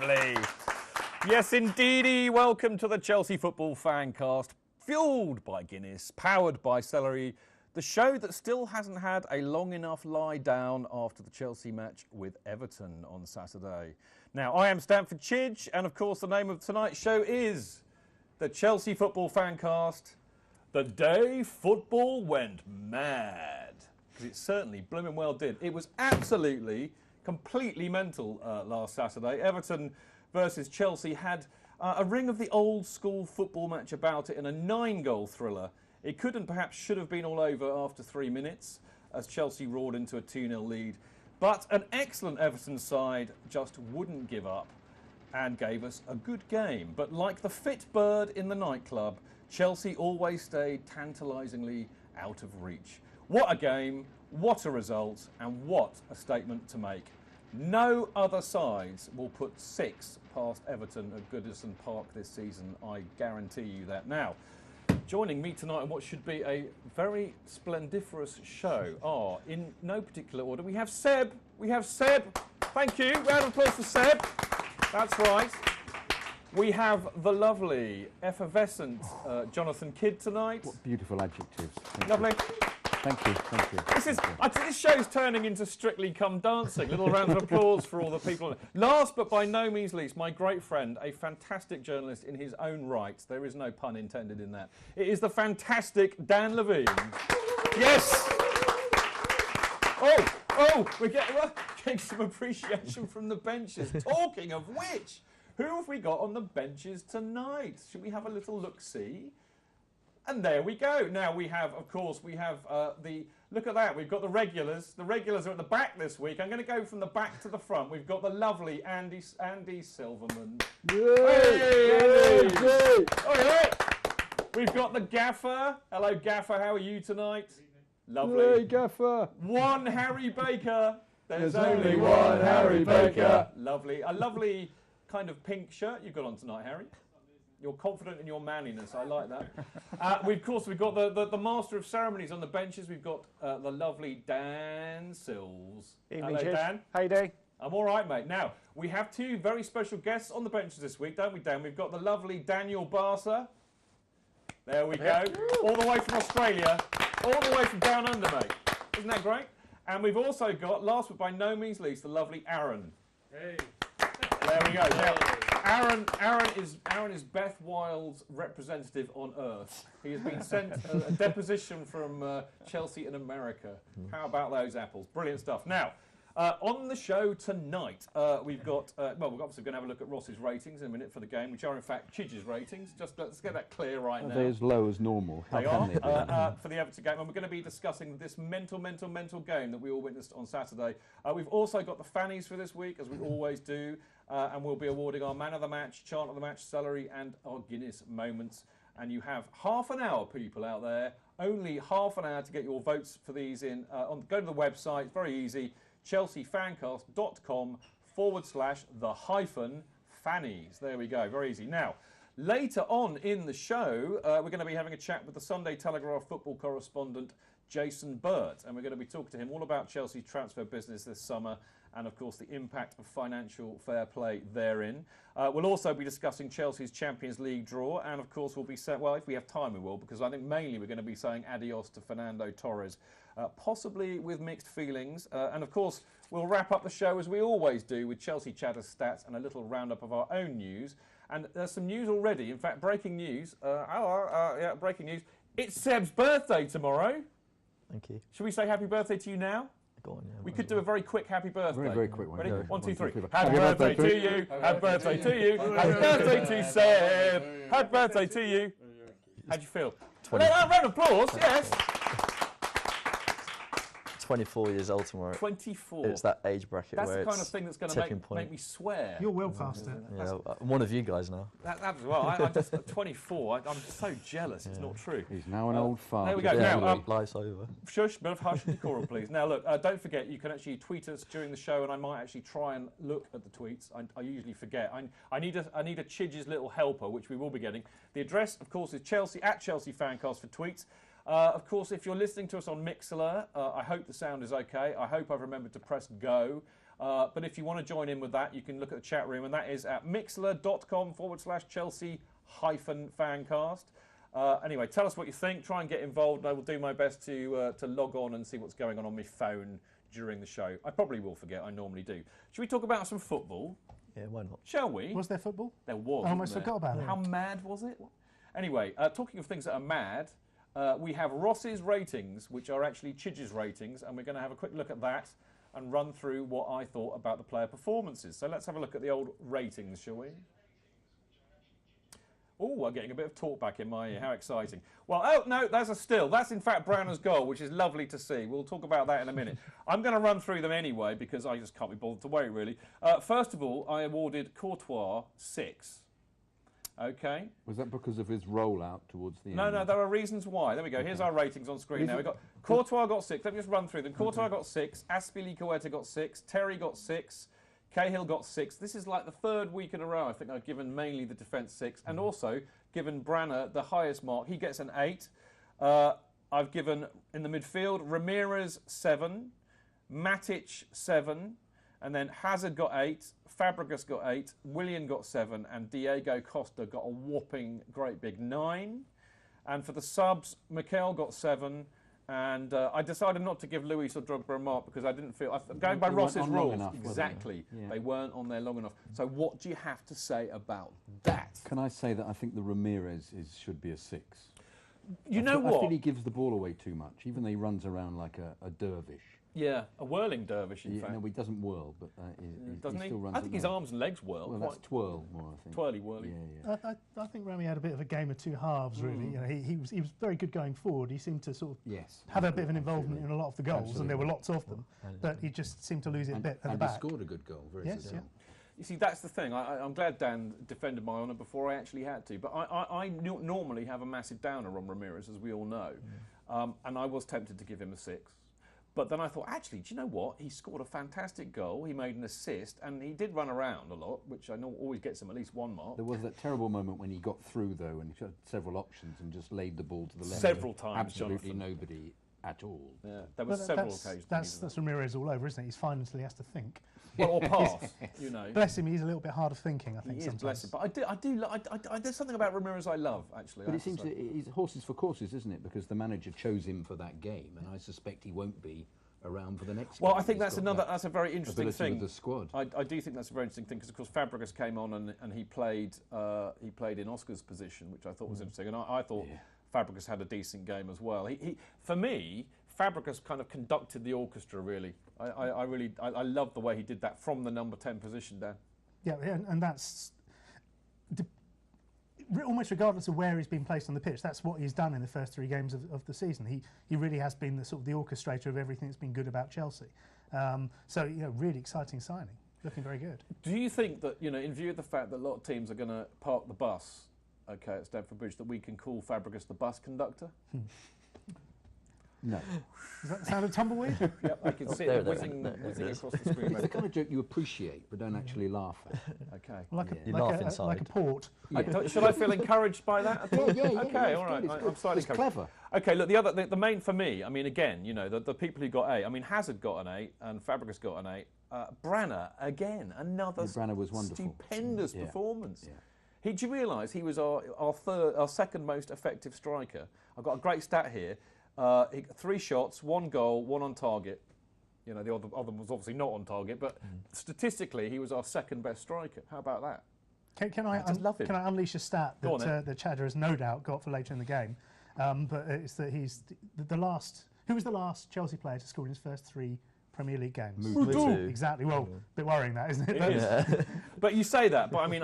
family. Yes, indeedy. Welcome to the Chelsea Football Fancast, fueled by Guinness, powered by celery, the show that still hasn't had a long enough lie down after the Chelsea match with Everton on Saturday. Now, I am Stamford Chidge, and of course the name of tonight's show is the Chelsea Football Fancast, the day football went mad. Because it certainly blooming well did. It was absolutely, completely mental last Saturday. Everton versus Chelsea had a ring of the old school football match about it in a 9-goal thriller. It could and perhaps should have been all over after 3 minutes as Chelsea roared into a 2-0 lead. But an excellent Everton side just wouldn't give up and gave us a good game. But like the fit bird in the nightclub, Chelsea always stayed tantalisingly out of reach. What a game, what a result, and what a statement to make. No other sides will put 6 past Everton at Goodison Park this season, I guarantee you that. Now, joining me tonight on what should be a very splendiferous show are, in no particular order, we have Seb. Thank you. Round of applause for Seb. That's right. We have the lovely, effervescent Jonathan Kidd tonight. What beautiful adjectives. Lovely. Thank you. This show's turning into Strictly Come Dancing. Little round of applause for all the people. Last but by no means least, my great friend, a fantastic journalist in his own right. There is no pun intended in that. It is the fantastic Dan Levine. Yes! We're getting some appreciation from the benches. Talking of which, who have we got on the benches tonight? Should we have a little look-see? And there we go. Now we have, of course, look at that, we've got the regulars. The regulars are at the back this week. I'm going to go from the back to the front. We've got the lovely Andy Silverman. Yay! Yay! Yay! We've got the Gaffer. Hello, Gaffer. How are you tonight? Lovely. Hey, Gaffer. One Harry Baker. There's only one Harry Baker. Lovely. A lovely kind of pink shirt you've got on tonight, Harry. You're confident in your manliness. I like that. We've got the master of ceremonies on the benches. We've got the lovely Dan Sills. Evening, hello, Dan. How you doing? I'm all right, mate. Now, we have 2 very special guests on the benches this week, don't we, Dan? We've got the lovely Daniel Barsa. There we go. All the way from Australia. All the way from down under, mate. Isn't that great? And we've also got, last but by no means least, the lovely Aaron. Hey. There we go. Now, Aaron is Beth Wild's representative on Earth. He has been sent a deposition from Chelsea in America. How about those apples? Brilliant stuff. Now, on the show tonight, we've got, we're obviously going to have a look at Ross's ratings in a minute for the game, which are in fact Chidge's ratings. Just let's get that clear right now. Are they as low as normal? They are for the Everton game, and we're going to be discussing this mental game that we all witnessed on Saturday. We've also got the fannies for this week, as we always do, and we'll be awarding our man of the match, chant of the match, celery, and our Guinness moments. And you have half an hour, people out there, only half an hour to get your votes for these in. Go to the website, it's very easy, chelseafancast.com/the-fannies. There we go, very easy. Now, later on in the show, we're going to be having a chat with the Sunday Telegraph football correspondent, Jason Burt, and we're going to be talking to him all about Chelsea's transfer business this summer and, of course, the impact of financial fair play therein. We'll also be discussing Chelsea's Champions League draw, and, of course, we'll be saying, well, if we have time, we will, because I think mainly we're going to be saying adios to Fernando Torres, possibly with mixed feelings. And, of course, we'll wrap up the show, as we always do, with Chelsea Chatter stats and a little roundup of our own news. And there's some news already. In fact, breaking news. Breaking news. It's Seb's birthday tomorrow. Thank you. Should we say happy birthday to you now? Go on, yeah. We could do a very quick happy birthday. Very quick one. Ready? Yeah. 1, 2, 3. Happy Happy birthday to you. Happy birthday to you. Happy birthday to Seb. Happy birthday to you. How'd you feel? Round of applause, yes. 24 years old tomorrow. 24. It's that age bracket That's where the it's kind of thing that's going to make me swear. You're well past it. Yeah, I'm one of you guys now. I'm just 24. I'm so jealous. It's not true. He's now an old father. There we go. Yeah, Now, life's over. Shush, bit of hush and decorum, please. Now, look, don't forget, you can actually tweet us during the show, and I might actually try and look at the tweets. I usually forget. I need a Chidge's little helper, which we will be getting. The address, of course, is Chelsea @ChelseaFancast for tweets. Of course, if you're listening to us on Mixlr, I hope the sound is okay. I hope I've remembered to press go. But if you want to join in with that, you can look at the chat room, and that is at mixler.com/Chelsea-fancast. Anyway, tell us what you think. Try and get involved. I will do my best to log on and see what's going on my phone during the show. I probably will forget. I normally do. Should we talk about some football? Yeah, why not? Shall we? Was there football? There was. I almost forgot about it. How mad was it? Anyway, talking of things that are mad, we have Ross's ratings, which are actually Chidge's ratings, and we're going to have a quick look at that and run through what I thought about the player performances. So let's have a look at the old ratings, shall we? Oh, I'm getting a bit of talk back in my ear. How exciting. Well, oh, no, that's a still. That's, in fact, Browner's goal, which is lovely to see. We'll talk about that in a minute. I'm going to run through them anyway because I just can't be bothered to wait, really. First of all, I awarded Courtois 6. OK. Was that because of his rollout towards the end? No, there are reasons why. There we go. Here's our ratings on screen now. We've got Courtois got 6. Let me just run through them. Courtois got 6. Azpilicueta got 6. Terry got 6. Cahill got 6. This is like the third week in a row I think I've given mainly the defence 6 and also given Branner the highest mark. He gets an 8. I've given in the midfield Ramirez 7, Matic 7, and then Hazard got 8, Fabregas got 8, Willian got 7, and Diego Costa got a whopping great big 9. And for the subs, Mikel got 7. And I decided not to give Luis or Drogba a mark because I didn't feel... Going by Ross's rules, exactly, they weren't on there long enough. So what do you have to say about that? Can I say that I think the Ramirez should be a 6? You know what? I feel he gives the ball away too much, even though he runs around like a dervish. Yeah, a whirling dervish, in fact. No, he doesn't whirl, but doesn't he still runs I think his arms and legs whirl. Well, that's twirl more, I think. Twirly, whirly. Yeah. I think Rami had a bit of a game of two halves, really. You know, he was very good going forward. He seemed to sort of have a bit of an involvement in a lot of the goals, and there were lots of them, but he just seemed to lose it a bit at the back. And he scored a good goal, very successful. You see, that's the thing. I'm glad Dan defended my honour before I actually had to, but I normally have a massive downer on Ramirez, as we all know, and I was tempted to give him a 6. But then I thought, actually, do you know what? He scored a fantastic goal. He made an assist, and he did run around a lot, which I know always gets him at least 1 mark. There was that terrible moment when he got through, though, and he had several options and just laid the ball to the left. Several times, Absolutely Jonathan. nobody at all. Yeah, there were several occasions. That's Ramirez all over, isn't it? He's fine until he has to think. Well, or pass, you know. Bless him, he's a little bit hard of thinking, I think, He is, sometimes. bless him. But there's something about Ramirez I love, actually. But it seems that he's horses for courses, isn't it? Because the manager chose him for that game, and I suspect he won't be around for the next Well, game. I think that's a very interesting thing. With the squad. I do think that's a very interesting thing because, of course, Fabregas came on and he played in Oscar's position, which I thought was interesting, and I thought Fabregas had a decent game as well. For me, Fabregas kind of conducted the orchestra, really. I love the way he did that from the number 10 position, Dan. Yeah, and that's almost regardless of where he's been placed on the pitch. That's what he's done in the first 3 games of the season. He really has been the sort of the orchestrator of everything that's been good about Chelsea. So really exciting signing, looking very good. Do you think that in view of the fact that a lot of teams are going to park the bus, at Stamford Bridge, that we can call Fabregas the bus conductor? No. Does that sound a tumbleweed? Yep, I can see it whizzing across the screen. It's the kind of joke you appreciate but don't actually laugh at. Okay. Like a port. Yeah. Should I feel encouraged by that? Yeah. Okay, all right. I'm slightly it's clever. Okay, look, the main for me, I mean, again, the people who got 8, I mean, Hazard got an 8 and Fabregas got an 8. Branner, again, another Branner was wonderful. Stupendous performance. Yeah. Do you realise he was our second most effective striker? I've got a great stat here. 3 shots, 1 goal, 1 on target. The other one was obviously not on target, but statistically, he was our second best striker. How about that? Can I unleash a stat that Chadder has no doubt got for later in the game? But it's that he's the last. Who was the last Chelsea player to score in his first 3 Premier League games? Mutu. Exactly. Well, a bit worrying that, isn't it? Yeah. But you say that, but I mean,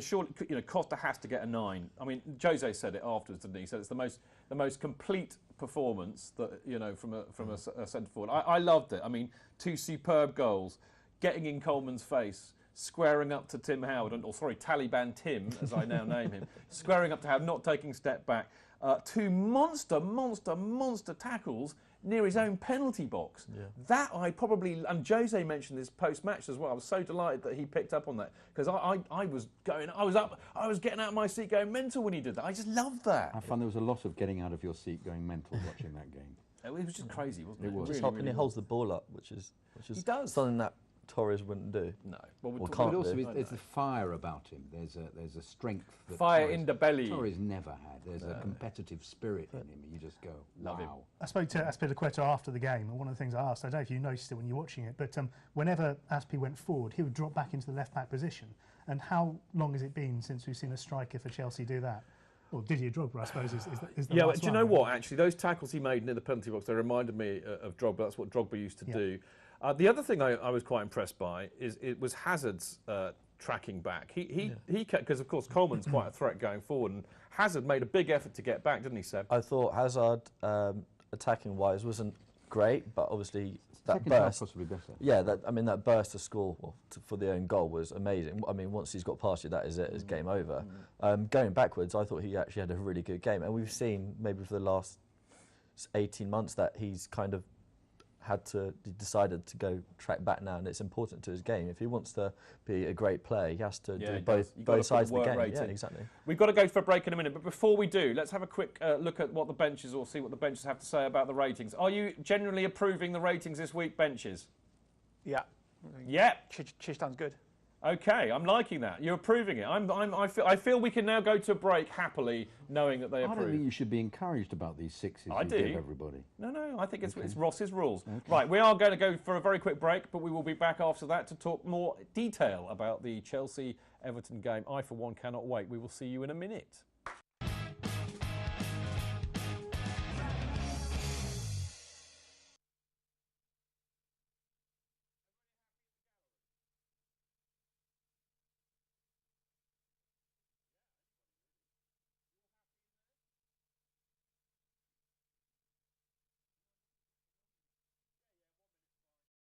surely, Costa has to get a 9. I mean, Jose said it afterwards, didn't he? He said it's the most complete performance that from a centre forward. I loved it. I mean, 2 superb goals, getting in Coleman's face, squaring up to Tim Howard, Taliban Tim, as I now name him, squaring up to Howard, not taking a step back. 2 monster tackles near his own penalty box. Yeah. That and Jose mentioned this post-match as well. I was so delighted that he picked up on that because I was getting out of my seat going mental when he did that. I just loved that. I found there was a lot of getting out of your seat going mental watching that game. It was just crazy, wasn't it? It was. Really, and he holds the ball up, which is he does. Something that Torres wouldn't do. No. Well, Or But can't also, do. there's a fire about him. There's a strength that Fire Torres, in the belly. Torres never had. There's a competitive spirit in him. You just go, Love him. wow. I spoke to Azpilicueta after the game, and one of the things I asked, I don't know if you noticed it when you're watching it, but whenever Azpi went forward, he would drop back into the left-back position. And how long has it been since we've seen a striker for Chelsea do that? Well, Didier Drogba, I suppose, is the Yeah, last but do you one, know really. what? Actually, those tackles he made near the penalty box, they reminded me of Drogba. That's what Drogba used to Yeah. do. The other thing I was quite impressed by is it was Hazard's tracking back. He kept, because of course Coleman's quite a threat going forward, and Hazard made a big effort to get back, didn't he, Seb? I thought Hazard, attacking wise, wasn't great, but obviously that Second half burst. possibly better. Yeah, that burst to score for the own goal was amazing. I mean, once he's got past you, that is it. It's game over. Going backwards, I thought he actually had a really good game, and we've seen maybe for the last 18 months that he's kind of decided to go track back now, and it's important to his game. If he wants to be a great player, he has to do both sides of the game. Yeah, exactly. We've got to go for a break in a minute, but before we do, let's have a quick look at what the benches, or see what the benches have to say about the ratings. Are you generally approving the ratings this week, benches? Yeah. Yeah. Chistan's good. Okay, I'm liking that. You're approving it. I feel we can now go to a break happily, knowing that they I don't think approve. you should be encouraged about these sixes I you do. give everybody. No, I think it's Ross's rules. Right, we are going to go for a very quick break, but we will be back after that to talk more detail about the Chelsea-Everton game. I, for one, cannot wait. We will see you in a minute.